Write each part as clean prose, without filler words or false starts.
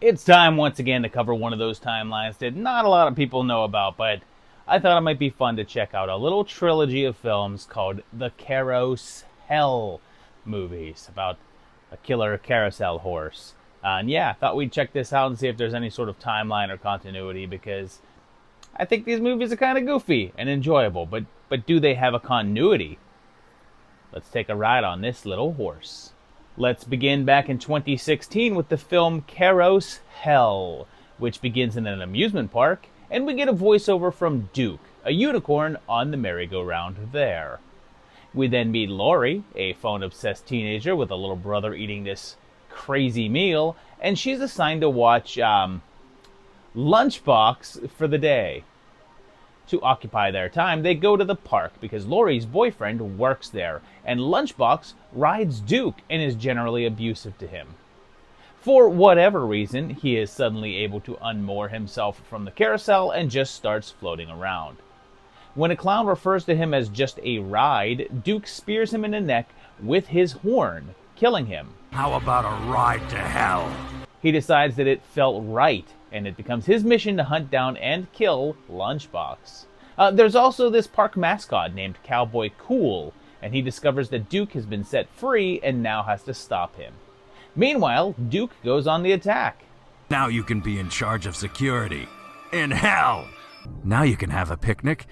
It's time once again to cover one of those timelines that not a lot of people know about, but I thought it might be fun to check out a little trilogy of films called the CarousHELL movies about a killer carousel horse. And yeah, I thought we'd check this out and see if there's any sort of timeline or continuity because I think these movies are kind of goofy and enjoyable, but do they have a continuity? Let's take a ride on this little horse. Let's begin back in 2016 with the film CarousHELL, which begins in an amusement park, and we get a voiceover from Duke, a unicorn on the merry-go-round there. We then meet Lori, a phone-obsessed teenager with a little brother eating this crazy meal, and she's assigned to watch Lunchbox for the day. To occupy their time, they go to the park because Lori's boyfriend works there, and Lunchbox rides Duke and is generally abusive to him. For whatever reason, he is suddenly able to unmoor himself from the carousel and just starts floating around. When a clown refers to him as just a ride, Duke spears him in the neck with his horn, killing him. How about a ride to hell? He decides that it felt right, and it becomes his mission to hunt down and kill Lunchbox. There's also this park mascot named Cowboy Cool, and he discovers that Duke has been set free and now has to stop him. Meanwhile, Duke goes on the attack. Now you can be in charge of security. In hell! Now you can have a picnic.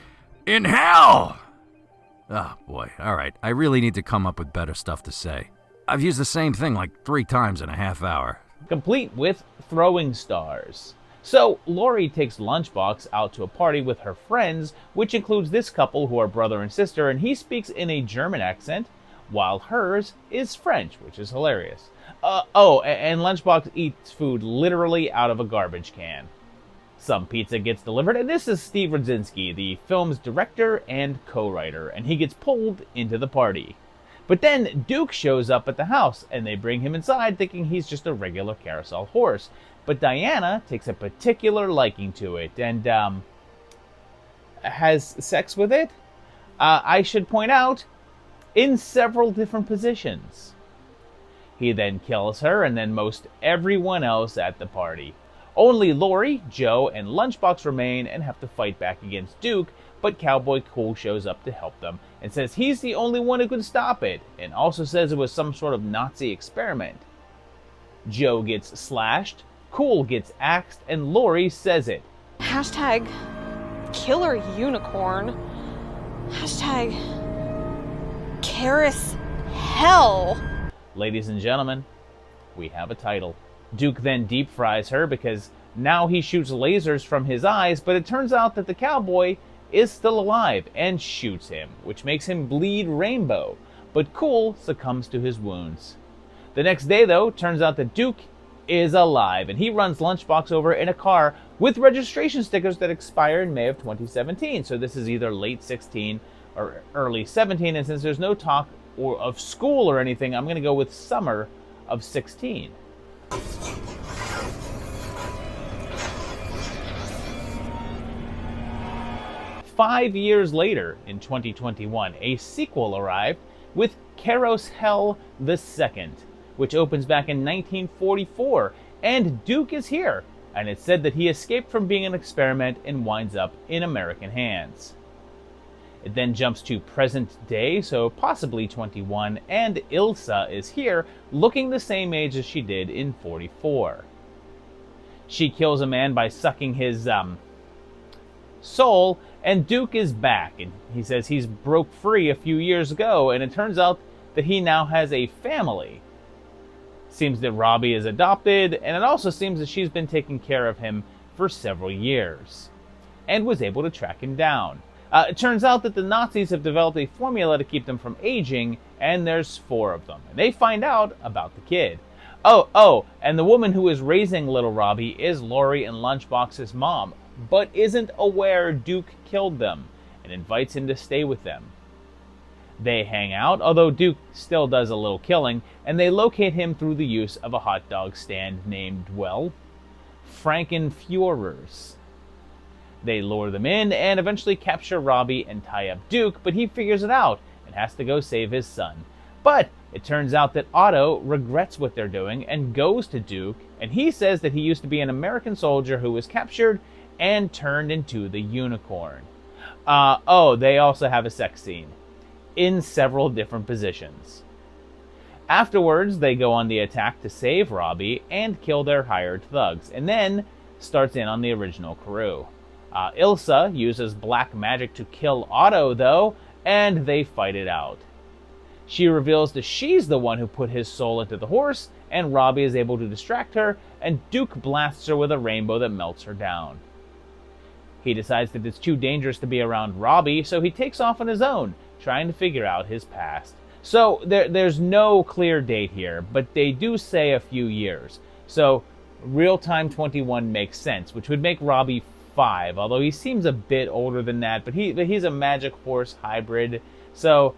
In hell! Oh boy, alright, I really need to come up with better stuff to say. I've used the same thing like 3 times in a half hour. Complete with throwing stars. So, Lori takes Lunchbox out to a party with her friends, which includes this couple who are brother and sister, and he speaks in a German accent, while hers is French, which is hilarious. And Lunchbox eats food literally out of a garbage can. Some pizza gets delivered, and this is Steve Radzinski, the film's director and co-writer, and he gets pulled into the party. But then Duke shows up at the house, and they bring him inside thinking he's just a regular carousel horse. But Diana takes a particular liking to it and has sex with it, I should point out, in several different positions. He then kills her and then most everyone else at the party. Only Lori, Joe, and Lunchbox remain and have to fight back against Duke, but Cowboy Cool shows up to help them and says he's the only one who can stop it, and also says it was some sort of Nazi experiment. Joe gets slashed, Cool gets axed, and Lori says it. Hashtag killer unicorn. Hashtag CarousHELL. Ladies and gentlemen, we have a title. Duke then deep fries her because now he shoots lasers from his eyes, but it turns out that the cowboy is still alive and shoots him, which makes him bleed rainbow, but Cool succumbs to his wounds. The next day, though, turns out that Duke is alive, and he runs Lunchbox over in a car with registration stickers that expire in May of 2017, so this is either late 16 or early 17, and since there's no talk of school or anything, I'm going to go with summer of 16. Five years later, in 2021, a sequel arrived with CarousHELL II, which opens back in 1944, and Duke is here, and it's said that he escaped from being an experiment and winds up in American hands. It then jumps to present day, so possibly 21, and Ilsa is here, looking the same age as she did in 44. She kills a man by sucking his, soul, and Duke is back, and he says he's broke free a few years ago, and it turns out that he now has a family. Seems that Robbie is adopted, and it also seems that she's been taking care of him for several years, and was able to track him down. It turns out that the Nazis have developed a formula to keep them from aging, and there's 4 of them, and they find out about the kid. And the woman who is raising little Robbie is Lori and Lunchbox's mom, but isn't aware Duke killed them, and invites him to stay with them. They hang out, although Duke still does a little killing, and they locate him through the use of a hot dog stand named, well, Frankenfuhrers. They lure them in and eventually capture Robbie and tie up Duke, but he figures it out and has to go save his son. But it turns out that Otto regrets what they're doing and goes to Duke And he says that he used to be an American soldier who was captured and turned into the unicorn. They also have a sex scene in several different positions. Afterwards, they go on the attack to save Robbie and kill their hired thugs, and then starts in on the original crew. Ilsa uses black magic to kill Otto, though, and they fight it out. She reveals that she's the one who put his soul into the horse, and Robbie is able to distract her, and Duke blasts her with a rainbow that melts her down. He decides that it's too dangerous to be around Robbie, so he takes off on his own, trying to figure out his past. So there's no clear date here, but they do say a few years. So real-time 21 makes sense, which would make Robbie 5, although he seems a bit older than that, but he's a magic horse hybrid, so,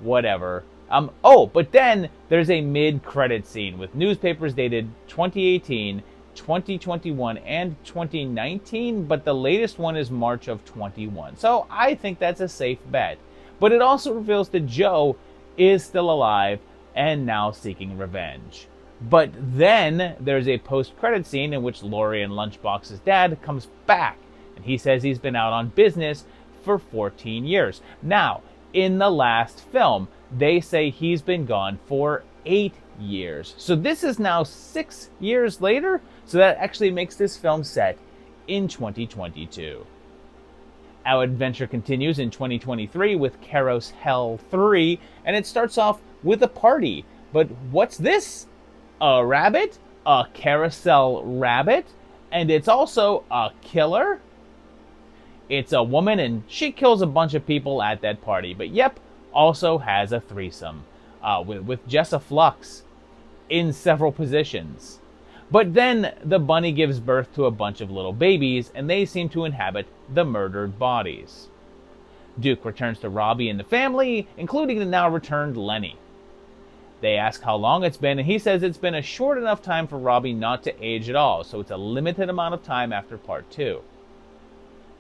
whatever. But then there's a mid-credit scene with newspapers dated 2018, 2021, and 2019, but the latest one is March of 21. So I think that's a safe bet. But it also reveals that Joe is still alive and now seeking revenge. But then there's a post-credit scene in which Laurie and Lunchbox's dad comes back, and he says he's been out on business for 14 years. Now, in the last film, they say he's been gone for 8 years. So this is now 6 years later, so that actually makes this film set in 2022. Our adventure continues in 2023 with CarousHELL 3, and it starts off with a party. But what's this? A rabbit? A carousel rabbit? And it's also a killer? It's a woman, and she kills a bunch of people at that party. But yep, also has a threesome with Jessa Flux in several positions. But then the bunny gives birth to a bunch of little babies, and they seem to inhabit the murdered bodies. Duke returns to Robbie and the family, including the now returned Lenny. They ask how long it's been, and he says it's been a short enough time for Robbie not to age at all, so it's a limited amount of time after part 2.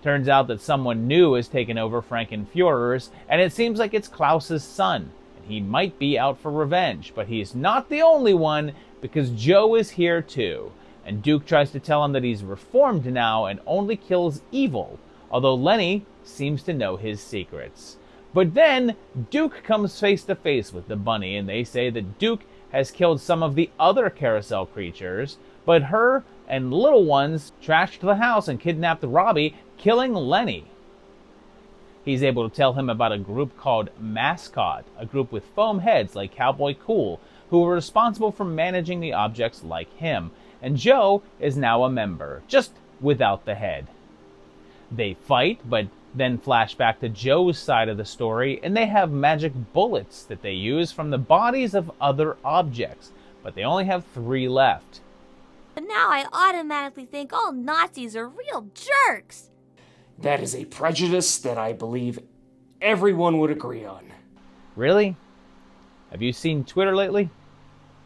Turns out that someone new has taken over Frankenfuhrer's, and it seems like it's Klaus's son. He might be out for revenge, but he's not the only one, because Joe is here too, and Duke tries to tell him that he's reformed now and only kills evil, although Lenny seems to know his secrets. But then Duke comes face to face with the bunny, and they say that Duke has killed some of the other carousel creatures, but her and little ones trashed the house and kidnapped Robbie, killing Lenny. He's able to tell him about a group called Mascot, a group with foam heads like Cowboy Cool, who were responsible for managing the objects like him, and Joe is now a member, just without the head. They fight, but then flash back to Joe's side of the story, and they have magic bullets that they use from the bodies of other objects, but they only have 3 left. But now I automatically think all Nazis are real jerks. That is a prejudice that I believe everyone would agree on. Really? Have you seen Twitter lately?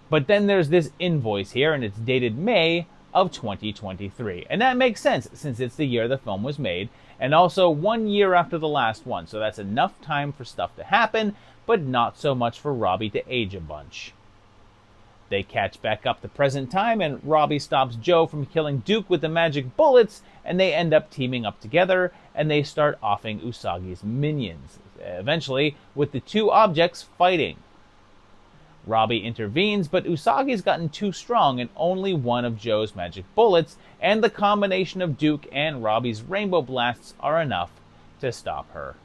But then there's this invoice here, and it's dated May of 2023. And that makes sense, since it's the year the film was made, and also 1 year after the last one, so that's enough time for stuff to happen, but not so much for Robbie to age a bunch. They catch back up to present time, and Robbie stops Joe from killing Duke with the magic bullets, and they end up teaming up together, and they start offing Usagi's minions, eventually with the 2 objects fighting. Robbie intervenes, but Usagi's gotten too strong, and only one of Joe's magic bullets and the combination of Duke and Robbie's rainbow blasts are enough to stop her.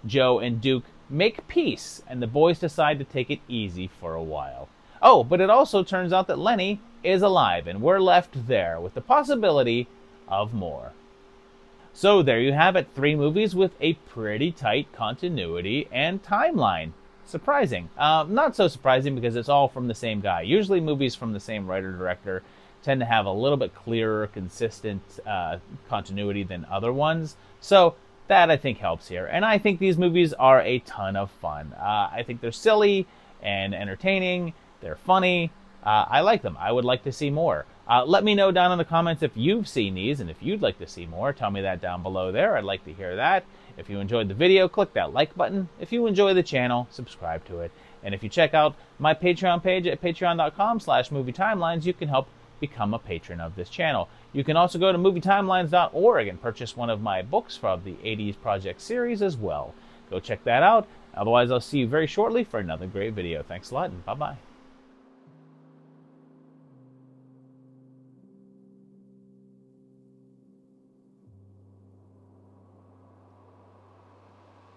Joe and Duke make peace, and the boys decide to take it easy for a while. Oh, but it also turns out that Lenny is alive, and we're left there with the possibility of more. So there you have it, 3 movies with a pretty tight continuity and timeline. Surprising. Not so surprising because it's all from the same guy. Usually movies from the same writer-director tend to have a little bit clearer, consistent continuity than other ones. So that, I think, helps here. And I think these movies are a ton of fun. I think they're silly and entertaining. They're funny. I like them. I would like to see more. Let me know down in the comments if you've seen these and if you'd like to see more. Tell me that down below there. I'd like to hear that. If you enjoyed the video, click that like button. If you enjoy the channel, subscribe to it. And if you check out my Patreon page at patreon.com/movietimelines, you can help become a patron of this channel. You can also go to movietimelines.org and purchase one of my books from the 80s Project series as well. Go check that out. Otherwise, I'll see you very shortly for another great video. Thanks a lot, and bye-bye.